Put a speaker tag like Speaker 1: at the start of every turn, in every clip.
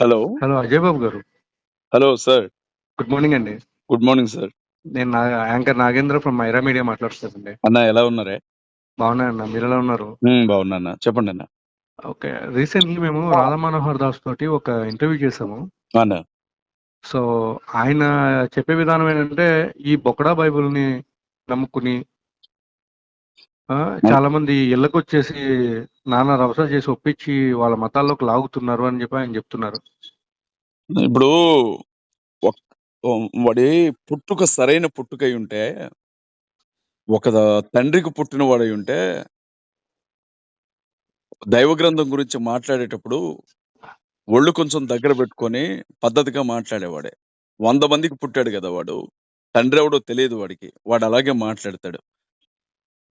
Speaker 1: Hello.
Speaker 2: Hello Ajay Babu గారు.
Speaker 1: Hello sir.
Speaker 2: Good morning అండి.
Speaker 1: Good morning sir.
Speaker 2: నేను anchor Nagendra from Myra Media మాట్లాడుతానండి.
Speaker 1: అన్న ఎలా ఉన్నారే?
Speaker 2: బాగున్నాయన్న, మీరు ఎలా ఉన్నారు?
Speaker 1: బాగున్నా అన్న, చెప్పండి అన్న.
Speaker 2: ఓకే, రీసెంట్లీ మేము రాధా మనోహర్ దాస్ తోటి ఒక ఇంటర్వ్యూ చేసాము.
Speaker 1: అన్న
Speaker 2: సో ఆయన చెప్పే విధానం ఏంటంటే, ఈ బొకడా బైబుల్ని నమ్ముకుని చాలా మంది ఇళ్ళకు వచ్చేసి నానా రవస చేసి ఒప్పించి వాళ్ళ మతాల్లోకి లాగుతున్నారు అని చెప్పి ఆయన చెప్తున్నారు.
Speaker 1: ఇప్పుడు వాడి పుట్టుక సరైన పుట్టుకై ఉంటే, ఒక తండ్రికి పుట్టిన వాడై ఉంటే, దైవ గ్రంథం గురించి మాట్లాడేటప్పుడు ఒళ్ళు కొంచెం దగ్గర పెట్టుకొని పద్ధతిగా మాట్లాడేవాడే. 100 మందికి పుట్టాడు కదా వాడు. తండ్రి ఎవడో తెలియదు వాడికి, వాడు అలాగే మాట్లాడతాడు.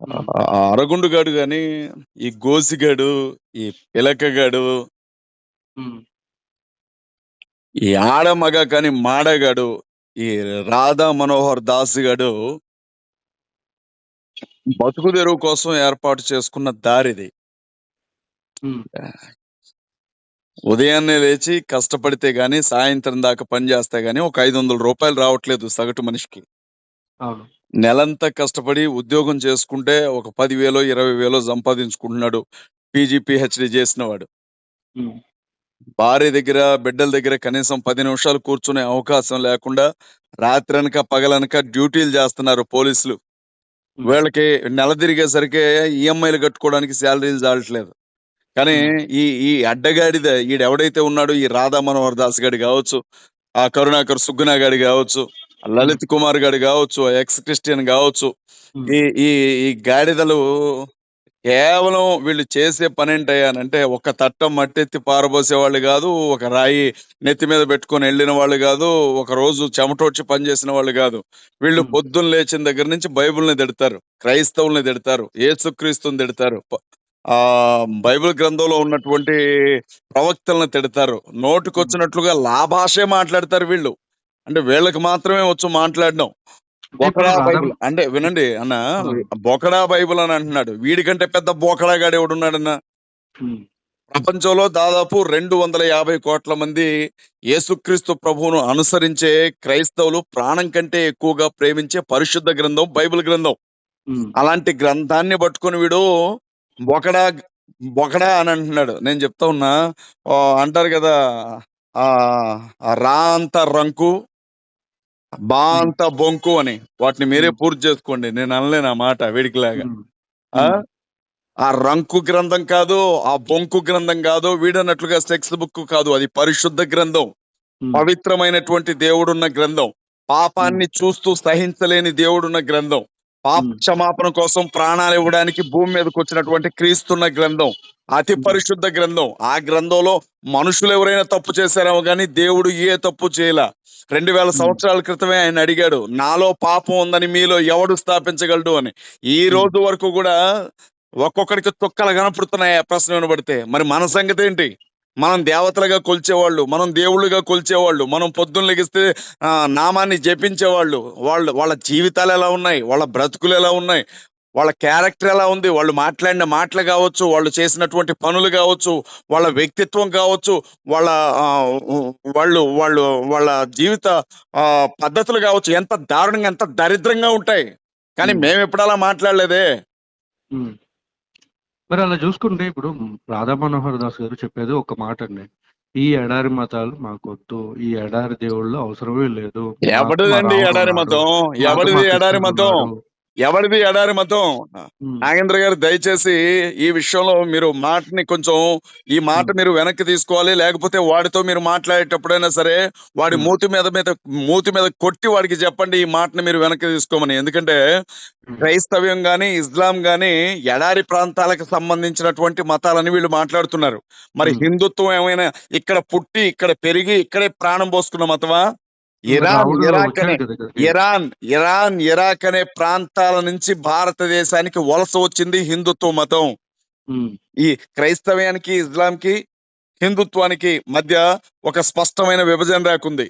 Speaker 1: ఆ అరగుండుగాడు గాని, ఈ గోసిగాడు, ఈ పిలకగాడు, ఈ ఆడ మగ కాని మాడగాడు, ఈ రాధా మనోహర్ దాస్ గాడు బతుకు తెరువు కోసం ఏర్పాటు చేసుకున్న దారిది. ఉదయాన్నే లేచి కష్టపడితే గాని, సాయంత్రం దాకా పని చేస్తే గాని ఒక 500 రూపాయలు రావట్లేదు సగటు మనిషికి. నెలంతా కష్టపడి ఉద్యోగం చేసుకుంటే ఒక 10,000 20,000 సంపాదించుకుంటున్నాడు పీజీ పిహెచ్డి చేసిన వాడు. భార్య దగ్గర బిడ్డల దగ్గర కనీసం 10 నిమిషాలు కూర్చునే అవకాశం లేకుండా రాత్రనక పగలనక డ్యూటీలు చేస్తున్నారు పోలీసులు. వీళ్ళకి నెల తిరిగేసరికి ఈఎంఐలు కట్టుకోవడానికి శాలరీలు చాలట్లేదు. కానీ ఈ అడ్డగాడిద ఈడెవడైతే ఉన్నాడో, ఈ రాధా మనోహర్ దాస్ గాడి కావచ్చు, ఆ కరుణాకర్ సుగ్గునా గాడి కావచ్చు, లలిత్ కుమార్ గాడి కావచ్చు, ఎక్స్ క్రిస్టియన్ కావచ్చు, ఈ ఈ ఈ గాడిదలు కేవలం వీళ్ళు చేసే పని ఏంటయ్యానంటే, ఒక తట్టం మట్టెత్తి పారబోసే వాళ్ళు కాదు, ఒక రాయి నెత్తి మీద పెట్టుకొని వెళ్ళిన వాళ్ళు కాదు, ఒక రోజు చెమటోడ్చి పనిచేసిన వాళ్ళు కాదు. వీళ్ళు పొద్దున్న లేచిన దగ్గర నుంచి బైబిల్ని తిడతారు, క్రైస్తవుల్ని తిడతారు, యేసుక్రీస్తుని తిడతారు, ఆ బైబిల్ గ్రంథంలో ఉన్నటువంటి ప్రవక్తలను తిడతారు. నోటికొచ్చినట్లుగా లాభాషే మాట్లాడతారు వీళ్ళు. అంటే వీళ్ళకి మాత్రమే వచ్చు మాట్లాడడం. బొకడా బైబిల్ అంటే వినండి అన్న, బొకడా బైబిల్ అని అంటున్నాడు. వీడికంటే పెద్ద బొకడాగాడు ఎవడున్నాడన్న? ప్రపంచంలో దాదాపు 250 కోట్ల మంది యేసుక్రీస్తు ప్రభువును అనుసరించే క్రైస్తవులు ప్రాణం కంటే ఎక్కువగా ప్రేమించే పరిశుద్ధ గ్రంథం బైబిల్ గ్రంథం. అలాంటి గ్రంథాన్ని పట్టుకుని వీడు బొకడా బొకడా అని అంటున్నాడు. నేను చెప్తా ఉన్నా, అంటారు కదా, రా అంత రంకు బా అంత బొంకు అని. వాటిని మీరే పూర్తి చేసుకోండి, నేను అనలేను ఆ మాట వేడికిలాగా. ఆ రంకు గ్రంథం కాదు, ఆ బొంకు గ్రంథం కాదు, వీడన్నట్లుగా సెక్స్ బుక్ కాదు, అది పరిశుద్ధ గ్రంథం, పవిత్రమైనటువంటి దేవుడున్న గ్రంథం, పాపాన్ని చూస్తూ సహించలేని దేవుడున్న గ్రంథం, పాప క్షమాపణ కోసం ప్రాణాలు ఇవ్వడానికి భూమి మీదకి వచ్చినటువంటి క్రీస్తున్న గ్రంథం, అతి పరిశుద్ధ గ్రంథం. ఆ గ్రంథంలో మనుషులు ఎవరైనా తప్పు చేశారేమో గానీ దేవుడు ఏ తప్పు చేయలా. 2000 సంవత్సరాల క్రితమే ఆయన అడిగాడు, నాలో పాపం ఉందని మీలో ఎవడు స్థాపించగలడు అని. ఈ రోజు వరకు కూడా ఒక్కొక్కడికి తొక్కలు కనపడుతున్నాయి ఆ ప్రశ్న వినబడితే. మరి మన సంగతి ఏంటి? మనం దేవతలుగా కొలిచేవాళ్ళు, మనం దేవుళ్ళుగా కొలిచేవాళ్ళు, మనం పొద్దున్న లెగిస్తే నామాన్ని జపించేవాళ్ళు, వాళ్ళ జీవితాలు ఎలా ఉన్నాయి, వాళ్ళ బ్రతుకులు ఎలా ఉన్నాయి, వాళ్ళ క్యారెక్టర్ ఎలా ఉంది, వాళ్ళు మాట్లాడిన మాటలు కావచ్చు, వాళ్ళు చేసినటువంటి పనులు కావచ్చు, వాళ్ళ వ్యక్తిత్వం కావచ్చు, వాళ్ళ వాళ్ళు వాళ్ళు వాళ్ళ జీవిత పద్ధతులు కావచ్చు, ఎంత దారుణంగా ఎంత దరిద్రంగా ఉంటాయి. కానీ మేము ఎప్పుడు అలా మాట్లాడలేదే.
Speaker 2: మరి అలా చూసుకుంటే ఇప్పుడు రాధా మనోహర్ దాస్ గారు చెప్పేది ఒక మాట అండి, ఈ ఎడారి మతాలు మాకొద్దు, ఈ ఎడారి దేవుళ్ళు అవసరమే లేదు.
Speaker 1: ఎవడిదండి ఎడారి మతం? ఎవడిది ఎడారి మతం? ఎవరిది ఎడారి మతం? నాగేంద్ర గారు దయచేసి ఈ విషయంలో మీరు మాటని కొంచెం, ఈ మాట మీరు వెనక్కి తీసుకోవాలి. లేకపోతే వాడితో మీరు మాట్లాడేటప్పుడైనా సరే వాడి మూతి మీద కొట్టి వాడికి చెప్పండి ఈ మాటని మీరు వెనక్కి తీసుకోమని. ఎందుకంటే క్రైస్తవ్యం గాని ఇస్లాం గాని ఎడారి ప్రాంతాలకు సంబంధించినటువంటి మతాలని వీళ్ళు మాట్లాడుతున్నారు. మరి హిందుత్వం ఏమైనా ఇక్కడ పుట్టి ఇక్కడ పెరిగి ఇక్కడే ప్రాణం పోసుకున్న మతమా? ఇరాక్ అనే ప్రాంతాల నుంచి భారతదేశానికి వలస వచ్చింది హిందుత్వ మతం. ఈ క్రైస్తవ్యానికి ఇస్లాంకి హిందుత్వానికి మధ్య ఒక స్పష్టమైన విభజన రేకుంది.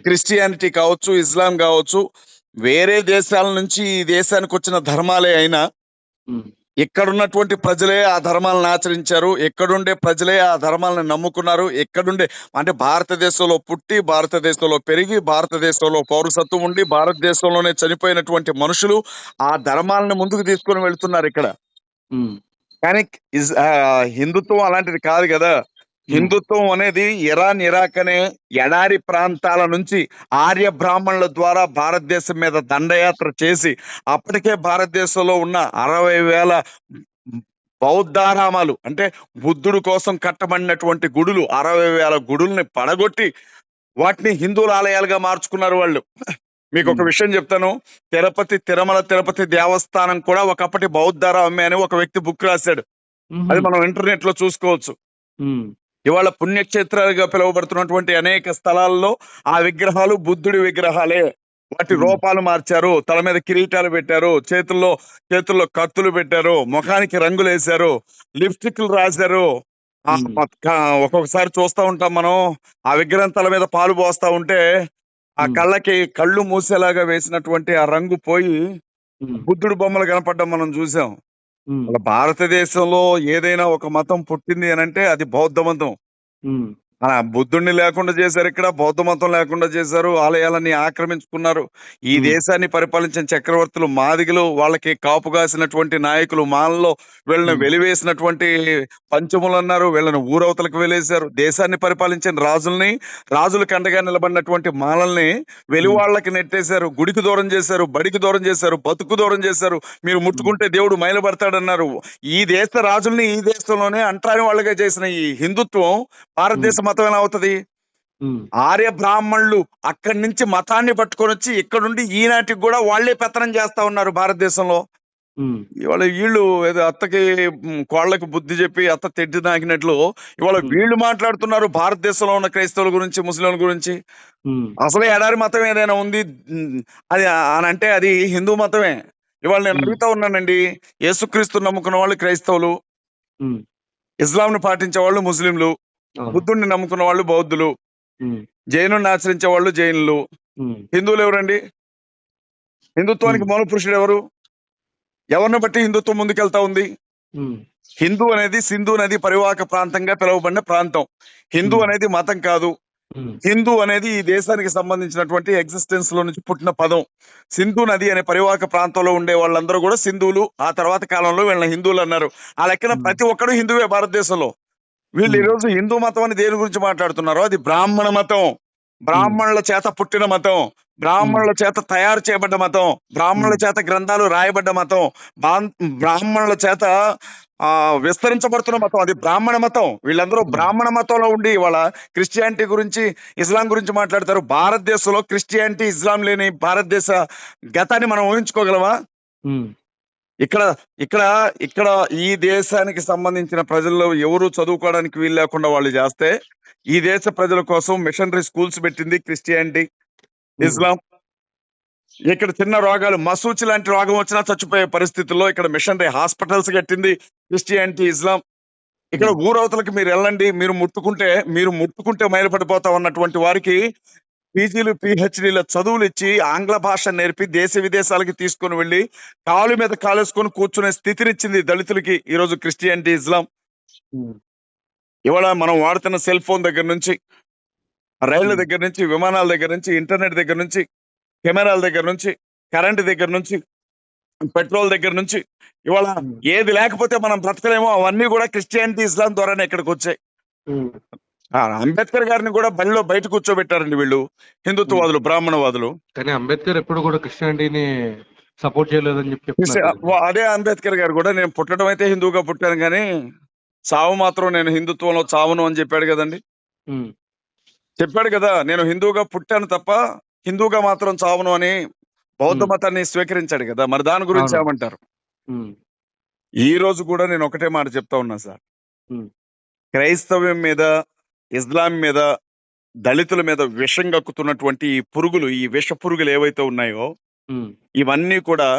Speaker 1: క్రిస్టియానిటీ కావచ్చు, ఇస్లాం కావచ్చు, వేరే దేశాల నుంచి ఈ దేశానికి వచ్చిన ధర్మాలే అయినా ఇక్కడున్నటువంటి ప్రజలే ఆ ధర్మాలను ఆచరించారు. ఇక్కడుండే ప్రజలే ఆ ధర్మాలను నమ్ముకున్నారు. ఇక్కడుండే అంటే భారతదేశంలో పుట్టి, భారతదేశంలో పెరిగి, భారతదేశంలో పౌరసత్వం ఉండి, భారతదేశంలోనే చనిపోయినటువంటి మనుషులు ఆ ధర్మాలను ముందుకు తీసుకొని వెళ్తున్నారిక్కడ.
Speaker 2: ఉమ్,
Speaker 1: కానీ హిందుత్వం అలాంటిది కాదు గదా!
Speaker 2: ఉమ్,
Speaker 1: హిందుత్వం అనేది ఇరాన్, ఇరాక్ అనే ఎడారి ప్రాంతాల నుంచి ఆర్య బ్రాహ్మణుల ద్వారా భారతదేశం మీద దండయాత్ర చేసి, అప్పటికే భారతదేశంలో ఉన్న 60,000 బౌద్ధారామాలు అంటే బుద్ధుడు కోసం కట్టబడినటువంటి గుడులు 60,000 గుడుల్ని పడగొట్టి, వాటిని హిందువుల ఆలయాలుగా మార్చుకున్నారు వాళ్ళు. మీకొక
Speaker 2: ఉమ్,
Speaker 1: విషయం చెప్తాను. తిరుమల తిరుపతి దేవస్థానం కూడా ఒకప్పటి బౌద్ధారామే అని ఒక వ్యక్తి బుక్ రాశాడు. అది
Speaker 2: ఉహుం,
Speaker 1: మనం ఇంటర్నెట్ లో చూసుకోవచ్చు.
Speaker 2: ఉమ్,
Speaker 1: ఇవాళ పుణ్యక్షేత్రాలుగా పిలువబడుతున్నటువంటి అనేక స్థలాల్లో ఆ విగ్రహాలు బుద్ధుడి విగ్రహాలే. వాటి
Speaker 2: ఉమ్,
Speaker 1: రూపాలు మార్చారు, తల మీద కిరీటాలు పెట్టారు, చేతుల్లో కత్తులు పెట్టారు, ముఖానికి రంగులు వేశారు, లిప్స్టిక్లు రాశారు. ఆ
Speaker 2: ఉమ్,
Speaker 1: ఒక్కొక్కసారి చూస్తా ఉంటాం మనం. ఆ విగ్రహం తల మీద పాలు పోస్తా ఉంటే ఆ
Speaker 2: ఉమ్,
Speaker 1: కళ్ళకి కళ్ళు మూసేలాగా వేసినటువంటి ఆ రంగు పోయి
Speaker 2: ఉమ్,
Speaker 1: బుద్ధుడు బొమ్మలు కనపడడం మనం చూసాం.
Speaker 2: ఉమ్,
Speaker 1: మన భారతదేశంలో ఏదైనా ఒక మతం పుట్టింది అనంటే అది బౌద్ధ మతం.
Speaker 2: ఉమ్,
Speaker 1: బుద్ధుడిని లేకుండా చేశారు, ఇక్కడ బౌద్ధ మతం లేకుండా చేశారు, ఆలయాలన్నీ ఆక్రమించుకున్నారు. ఈ
Speaker 2: ఉమ్,
Speaker 1: దేశాన్ని పరిపాలించిన చక్రవర్తులు మాదిగలు, వాళ్ళకి కాపు కాసినటువంటి నాయకులు మాలలో వీళ్ళని
Speaker 2: ఉమ్,
Speaker 1: వెలివేసినటువంటి పంచములు అన్నారు, వీళ్ళని ఊరవతలకు వెలేశారు. దేశాన్ని పరిపాలించిన రాజులకు అండగా నిలబడినటువంటి మాలల్ని
Speaker 2: ఉమ్,
Speaker 1: వెలివాళ్ళకి నెట్టేశారు, గుడికి దూరం చేశారు, బడికి దూరం చేశారు, బతుకు దూరం చేశారు. మీరు
Speaker 2: ఉమ్,
Speaker 1: ముట్టుకుంటే దేవుడు మైలపడతాడన్నారు. ఈ దేశ రాజుల్ని ఈ దేశంలోనే అంటరాని వాళ్ళగా చేసిన ఈ హిందుత్వం భారతదేశ మతం ఎలా అవుతది?
Speaker 2: ఉమ్,
Speaker 1: ఆర్య బ్రాహ్మణులు అక్కడి నుంచి మతాన్ని పట్టుకొని వచ్చి ఇక్కడుండి ఈనాటికి కూడా వాళ్ళే పెత్తనం చేస్తా ఉన్నారు భారతదేశంలో.
Speaker 2: ఉమ్,
Speaker 1: ఇవాళ వీళ్ళు ఏదో అత్తకి కోళ్ళకి బుద్ధి చెప్పి అత్త తెడ్డి నాకినట్లు ఇవాళ
Speaker 2: ఉమ్,
Speaker 1: వీళ్ళు మాట్లాడుతున్నారు భారతదేశంలో ఉన్న క్రైస్తవుల గురించి, ముస్లింల గురించి.
Speaker 2: ఉమ్,
Speaker 1: అసలు ఎడారి మతం ఏదైనా ఉంది అది అని అంటే అది హిందూ మతమే. ఇవాళ నేను
Speaker 2: ఉమ్,
Speaker 1: అడుగుతా ఉన్నానండి, యేసుక్రీస్తు నమ్ముకున్న వాళ్ళు క్రైస్తవులు,
Speaker 2: ఉమ్,
Speaker 1: ఇస్లాంను పాటించే వాళ్ళు ముస్లింలు,
Speaker 2: అవును.
Speaker 1: బుద్ధుడిని నమ్ముకున్న వాళ్ళు బౌద్ధులు,
Speaker 2: ఉమ్,
Speaker 1: జైనుడిని ఆచరించే వాళ్ళు జైనులు.
Speaker 2: ఉమ్,
Speaker 1: హిందువులు ఎవరండి? హిందుత్వానికి
Speaker 2: ఉమ్,
Speaker 1: మూల పురుషుడు ఎవరు? ఎవరిని బట్టి హిందుత్వం ముందుకెళ్తా ఉంది?
Speaker 2: ఉమ్,
Speaker 1: హిందూ అనేది సింధు నది పరివాహక ప్రాంతంగా పిలువబడిన ప్రాంతం. హిందూ
Speaker 2: ఉమ్,
Speaker 1: అనేది మతం కాదు.
Speaker 2: ఉమ్,
Speaker 1: హిందూ అనేది ఈ దేశానికి సంబంధించినటువంటి ఎగ్జిస్టెన్స్ లో నుంచి పుట్టిన పదం. సింధు నది అనే పరివాహక ప్రాంతంలో ఉండే వాళ్ళందరూ కూడా సింధువులు. ఆ తర్వాత కాలంలో వీళ్ళని హిందువులు అన్నారు. ఆ లెక్కన
Speaker 2: ఉమ్,
Speaker 1: ప్రతి ఒక్కడు హిందువే భారతదేశంలో. వీళ్ళు ఈ
Speaker 2: ఉమ్,
Speaker 1: రోజు హిందూ మతం అని దేని గురించి మాట్లాడుతున్నారో అది బ్రాహ్మణ మతం.
Speaker 2: ఉమ్,
Speaker 1: బ్రాహ్మణుల చేత పుట్టిన మతం,
Speaker 2: ఉమ్,
Speaker 1: బ్రాహ్మణుల చేత తయారు చేయబడ్డ మతం, బ్రాహ్మణుల
Speaker 2: ఉమ్,
Speaker 1: చేత గ్రంథాలు రాయబడ్డ మతం, బ్రాహ్మణుల చేత విస్తరించబడుతున్న మతం అది బ్రాహ్మణ మతం. వీళ్ళందరూ
Speaker 2: ఉమ్,
Speaker 1: బ్రాహ్మణ మతంలో ఉండి ఇవాళ క్రిస్టియానిటీ గురించి, ఇస్లాం గురించి మాట్లాడతారు. భారతదేశంలో క్రిస్టియానిటీ, ఇస్లాం లేని భారతదేశ గతాన్ని మనం ఊహించుకోగలమా?
Speaker 2: ఉమ్,
Speaker 1: ఇక్కడ ఇక్కడ ఇక్కడ ఈ దేశానికి సంబంధించిన ప్రజల్లో ఎవరు చదువుకోవడానికి వీలు లేకుండా వాళ్ళు చేస్తే, ఈ దేశ ప్రజల కోసం మిషనరీ స్కూల్స్ పెట్టింది క్రిస్టియానిటీ,
Speaker 2: ఉమ్,
Speaker 1: ఇస్లాం. ఇక్కడ చిన్న రోగాలు మసూచి లాంటి రోగం వచ్చినా చచ్చిపోయే పరిస్థితుల్లో ఇక్కడ మిషనరీ హాస్పిటల్స్ కట్టింది క్రిస్టియానిటీ, ఇస్లాం. ఇక్కడ
Speaker 2: ఉమ్,
Speaker 1: ఊరవతలకి మీరు వెళ్ళండి, మీరు ముట్టుకుంటే మైలుపడిపోతాం అన్నటువంటి వారికి పీజీలు, పిహెచ్డీల చదువులు ఇచ్చి ఆంగ్ల భాష నేర్పి దేశ విదేశాలకి తీసుకొని వెళ్ళి కాలు మీద కాలేసుకొని కూర్చునే స్థితినిచ్చింది దళితులకి ఈ రోజు క్రిస్టియానిటీ, ఇస్లాం.
Speaker 2: ఉమ్,
Speaker 1: ఇవాళ మనం వాడుతున్న సెల్ ఫోన్ దగ్గర నుంచి, రైళ్ల
Speaker 2: ఉమ్,
Speaker 1: దగ్గర నుంచి, విమానాల దగ్గర నుంచి, ఇంటర్నెట్ దగ్గర నుంచి, కెమెరాల దగ్గర నుంచి, కరెంట్ దగ్గర నుంచి, పెట్రోల్ దగ్గర నుంచి, ఇవాళ
Speaker 2: ఉమ్,
Speaker 1: ఏది లేకపోతే మనం బ్రతకలేమో అవన్నీ కూడా క్రిస్టియానిటీ, ఇస్లాం ద్వారానే ఇక్కడికి వచ్చాయి.
Speaker 2: ఉమ్,
Speaker 1: అంబేద్కర్ గారిని కూడా బడిలో బయట కూర్చోబెట్టారండి వీళ్ళు,
Speaker 2: ఉమ్.
Speaker 1: హిందుత్వవాదులు, బ్రాహ్మణవాదులు.
Speaker 2: కానీ అంబేద్కర్ ఎప్పుడు కూడా క్రిస్టియానిటీని సపోర్ట్ చేయలేదని చెప్పి చెప్తున్నారు కదండి.
Speaker 1: అదే అంబేద్కర్ గారు కూడా నేను పుట్టడం అయితే హిందువుగా పుట్టాను కానీ చావు మాత్రం నేను హిందుత్వంలో చావును అని చెప్పాడు కదండి.
Speaker 2: ఉమ్,
Speaker 1: చెప్పాడు కదా, నేను హిందువుగా పుట్టాను తప్ప హిందువుగా మాత్రం చావును అని బౌద్ధ
Speaker 2: ఉమ్,
Speaker 1: మతాన్ని స్వీకరించాడు కదా. మరి దాని గురించి
Speaker 2: అవును.
Speaker 1: ఏమంటారు?
Speaker 2: ఉమ్,
Speaker 1: ఈ రోజు కూడా నేను ఒకటే మాట చెప్తా ఉన్నా సార్.
Speaker 2: ఉమ్,
Speaker 1: క్రైస్తవ్యం మీద, ఇస్లాం మీద, దళితుల మీద విషం కక్కుతున్నటువంటి ఈ పురుగులు, ఈ విష పురుగులు ఏవైతే ఉన్నాయో
Speaker 2: ఉమ్,
Speaker 1: ఇవన్నీ కూడా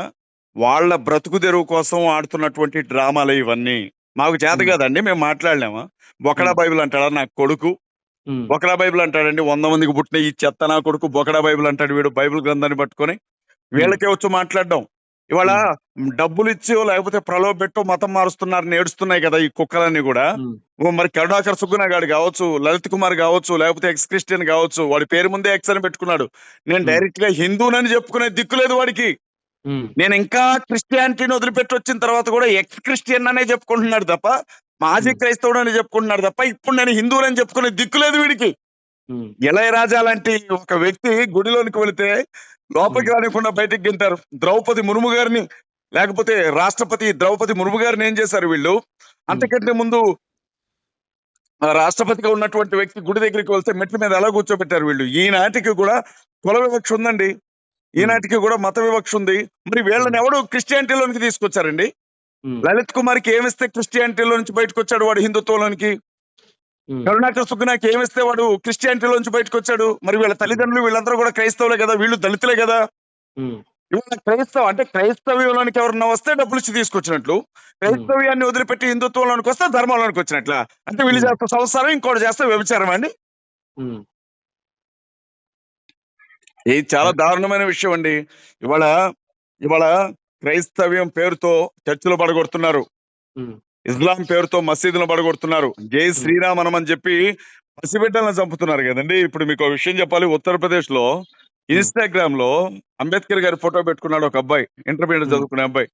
Speaker 1: వాళ్ళ బ్రతుకు తెరువు కోసం ఆడుతున్నటువంటి డ్రామాలు ఇవన్నీ. మాకు చేత
Speaker 2: ఉమ్,
Speaker 1: కాదండి, మేము మాట్లాడలేమా? బొకడా
Speaker 2: ఉమ్,
Speaker 1: బైబిల్ అంటాడా నా కొడుకు?
Speaker 2: ఉమ్,
Speaker 1: బొకడా బైబిల్ అంటాడండి. 100 మందికి పుట్టిన ఈ చెత్త నా కొడుకు బొకడా బైబిల్ అంటాడు వీడు, బైబిల్ గ్రంథాన్ని పట్టుకొని.
Speaker 2: ఉమ్,
Speaker 1: వీళ్ళకే వచ్చు మాట్లాడడం. ఇవాళ
Speaker 2: ఉమ్,
Speaker 1: డబ్బులు ఇచ్చో లేకపోతే ప్రలోభపెట్టో మతం మారుస్తున్నారని ఏడుస్తున్నాయి కదా ఈ కుక్కలన్నీ కూడా.
Speaker 2: ఉమ్,
Speaker 1: ఓ మరి కరుణాకర్ సుగ్గున గాడు కావచ్చు, లలిత్ కుమార్ కావచ్చు, లేకపోతే ఎక్స్ క్రిస్టియన్ కావచ్చు, వాడి పేరు ముందే ఎక్స్ అని పెట్టుకున్నాడు. నేను
Speaker 2: ఉమ్,
Speaker 1: డైరెక్ట్ గా హిందూనని చెప్పుకునే దిక్కు లేదు వాడికి.
Speaker 2: ఉమ్,
Speaker 1: నేను ఇంకా క్రిస్టియానిటీని వదిలిపెట్టి వచ్చిన తర్వాత కూడా ఎక్స్ క్రిస్టియన్ అనే చెప్పుకుంటున్నాడు తప్ప, మాజీ
Speaker 2: ఉమ్,
Speaker 1: క్రైస్తవుడు అని చెప్పుకుంటున్నాడు తప్ప, ఇప్పుడు నేను హిందువులని చెప్పుకునే దిక్కు లేదు వీడికి.
Speaker 2: ఉమ్,
Speaker 1: ఇళయరాజా లాంటి ఒక వ్యక్తి గుడిలోనికి వెళితే లోపలికి
Speaker 2: ఉమ్,
Speaker 1: రానికుండా బయటికి గింటారు. ద్రౌపది ముర్ము గారిని, లేకపోతే రాష్ట్రపతి ద్రౌపది ముర్ము గారిని ఏం చేశారు వీళ్ళు?
Speaker 2: ఉమ్,
Speaker 1: అంతకంటే ముందు రాష్ట్రపతిగా ఉన్నటువంటి వ్యక్తి గుడి దగ్గరికి వెళ్తే మెట్ల మీద ఎలా కూర్చోబెట్టారు వీళ్ళు. ఈనాటికి కూడా కుల వివక్ష ఉందండి.
Speaker 2: ఉమ్,
Speaker 1: ఈనాటికి కూడా మత వివక్ష ఉంది. మరి వీళ్ళని
Speaker 2: ఉమ్,
Speaker 1: ఎవడు క్రిస్టియానిటీలోనికి తీసుకొచ్చారండి?
Speaker 2: ఉమ్,
Speaker 1: లలిత్ కుమార్కి ఏమిస్తే క్రిస్టియానిటీలో నుంచి బయటకు వచ్చాడు వాడు హిందుత్వంలోనికి?
Speaker 2: ఉమ్,
Speaker 1: కరుణాకర్ సుగ్గునాకి ఏమిస్తే వాడు క్రిస్టియానిటీలో నుంచి బయటకు వచ్చాడు? మరి వీళ్ళ
Speaker 2: ఉమ్,
Speaker 1: తల్లిదండ్రులు వీళ్ళందరూ కూడా క్రైస్తవులే కదా, వీళ్ళు దళితులే కదా.
Speaker 2: ఉమ్,
Speaker 1: ఇవాళ అంటే క్రైస్తవ్యంలోనికి ఎవరన్నా వస్తే డబ్బులు ఇచ్చి తీసుకొచ్చినట్లు,
Speaker 2: ఉమ్,
Speaker 1: క్రైస్తవ్యాన్ని వదిలిపెట్టి హిందుత్వంలోనికి వస్తే ధర్మంలోనికి వచ్చినట్ల. అంటే వీళ్ళు
Speaker 2: ఉమ్,
Speaker 1: చేస్తే సంసారం, ఇంకోటి చేస్తే వ్యభిచారం అండి.
Speaker 2: ఉమ్,
Speaker 1: ఇది చాలా
Speaker 2: అదే,
Speaker 1: దారుణమైన విషయం అండి. ఇవాళ ఇవాళ క్రైస్తవ్యం పేరుతో చర్చిలు పడగొడుతున్నారు.
Speaker 2: ఉమ్,
Speaker 1: ఇస్లాం పేరుతో మసీదులు పడగొడుతున్నారు. జై
Speaker 2: ఉమ్,
Speaker 1: శ్రీరామనం అని చెప్పి పసిబిడ్డలను చంపుతున్నారు కదండి. ఇప్పుడు మీకు ఒక విషయం చెప్పాలి. ఉత్తరప్రదేశ్ లో
Speaker 2: ఉమ్,
Speaker 1: ఇన్స్టాగ్రామ్ లో అంబేద్కర్ గారి ఫోటో పెట్టుకున్నాడు ఒక అబ్బాయి, ఇంటర్మీడియట్
Speaker 2: ఉమ్,
Speaker 1: చదువుకునే అబ్బాయి.